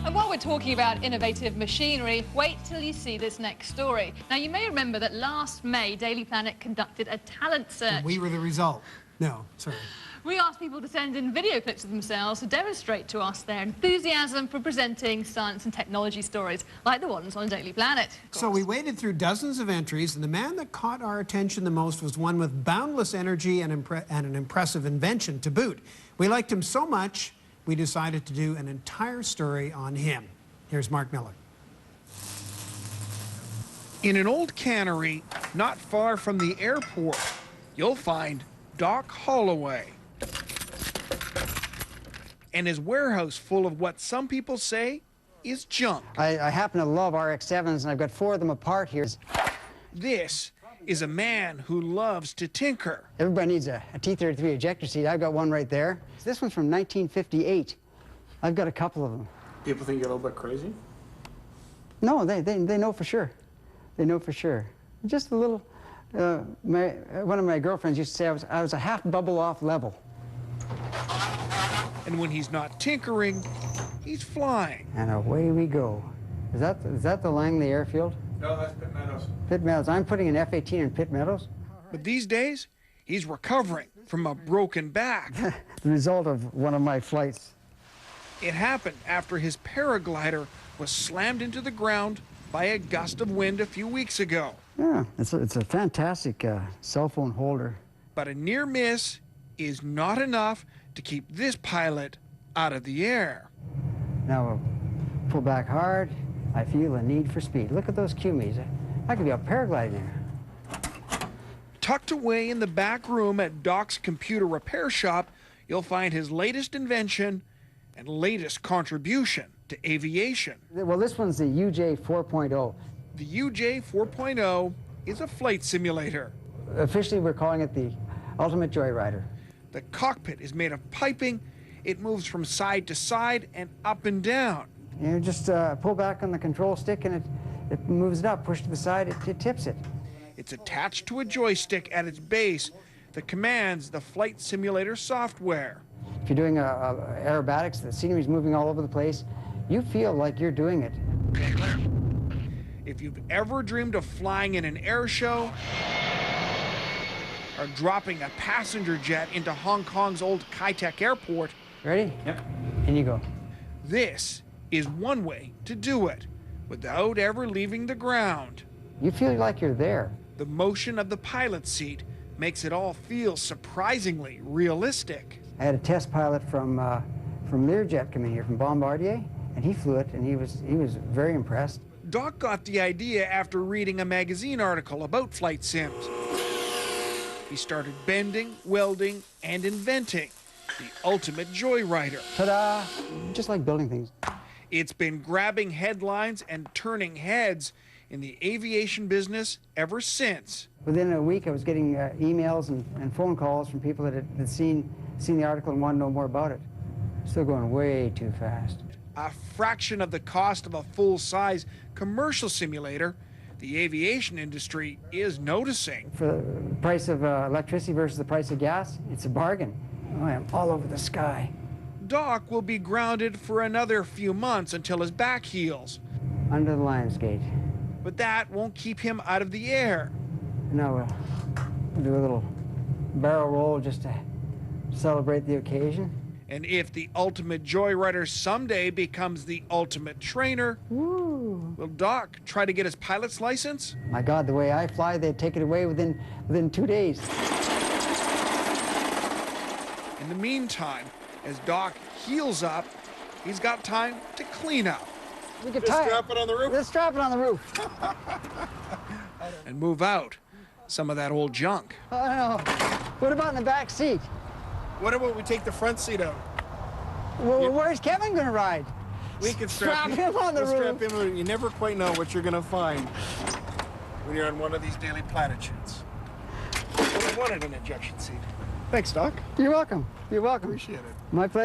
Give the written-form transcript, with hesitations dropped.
And while we're talking about innovative machinery, wait till you see this next story. Now, you may remember that last May, Daily Planet conducted a talent search. We were the result. No, sorry. We asked people to send in video clips of themselves to demonstrate to us their enthusiasm for presenting science and technology stories, like the ones on Daily Planet. So we waded through dozens of entries, and the man that caught our attention the most was one with boundless energy and an impressive invention to boot. We liked him so much, we decided to do an entire story on him. Here's Mark Miller. In an old cannery not far from the airport, you'll find Doc Holloway and his warehouse full of what some people say is junk. I happen to love RX-7s, and I've got 4 of them apart here. This is a man who loves to tinker. Everybody needs a T-33 ejector seat. I've got one right there. This one's from 1958. I've got a couple of them. People think you're a little bit crazy? No, they know for sure. They know for sure. Just a little, one of my girlfriends used to say I was a half bubble off level. And when he's not tinkering, he's flying. And away we go. Is that the Langley airfield? No, that's Pitt Meadows. Pitt Meadows. I'm putting an F-18 in Pitt Meadows. But these days, he's recovering from a broken back. The result of one of my flights. It happened after his paraglider was slammed into the ground by a gust of wind a few weeks ago. Yeah, it's a fantastic cell phone holder. But a near miss is not enough to keep this pilot out of the air. Now we'll pull back hard. I feel a need for speed. Look at those QMEs. I could be up paragliding there. Tucked away in the back room at Doc's computer repair shop, you'll find his latest invention and latest contribution to aviation. Well, this one's the UJ 4.0. The UJ 4.0 is a flight simulator. Officially, we're calling it the Ultimate Joyrider. The cockpit is made of piping. It moves from side to side and up and down. You just pull back on the control stick and it moves it up. Push to the side, it tips it. It's attached to a joystick at its base that commands the flight simulator software. If you're doing aerobatics, the scenery's moving all over the place, you feel like you're doing it. If you've ever dreamed of flying in an air show or dropping a passenger jet into Hong Kong's old Kai-Tak airport. Ready? Yep. In you go. This is one way to do it without ever leaving the ground. You feel like you're there. The motion of the pilot seat makes it all feel surprisingly realistic. I had a test pilot from Learjet come in here, from Bombardier, and he flew it, and he was very impressed. Doc got the idea after reading a magazine article about flight sims. He started bending, welding, and inventing the ultimate Joyrider. Ta-da! Just like building things. It's been grabbing headlines and turning heads in the aviation business ever since. Within a week, I was getting emails and phone calls from people that had seen the article and wanted to know more about it. Still going way too fast. A fraction of the cost of a full-size commercial simulator, the aviation industry is noticing. For the price of electricity versus the price of gas, it's a bargain. Oh, I am all over the sky. Doc will be grounded for another few months until his back heals. Under the Lions Gate. But that won't keep him out of the air. Now we'll do a little barrel roll just to celebrate the occasion. And if the ultimate Joyrider someday becomes the ultimate trainer, Woo. will Doc try to get his pilot's license? My God, the way I fly, they'd take it away within 2 days. In the meantime, as Doc heals up, he's got time to clean up. We could Just strap it on the roof. Let's strap it on the roof. And move out some of that old junk. I don't know. What about in the back seat? What about we take the front seat out? Well, where's Kevin going to ride? We can strap him on the we'll roof. Strap him. You never quite know what you're going to find when you're on one of these Daily Planet shoots. I wanted an ejection seat. Thanks, Doc. You're welcome. You're welcome. Appreciate it. My pleasure.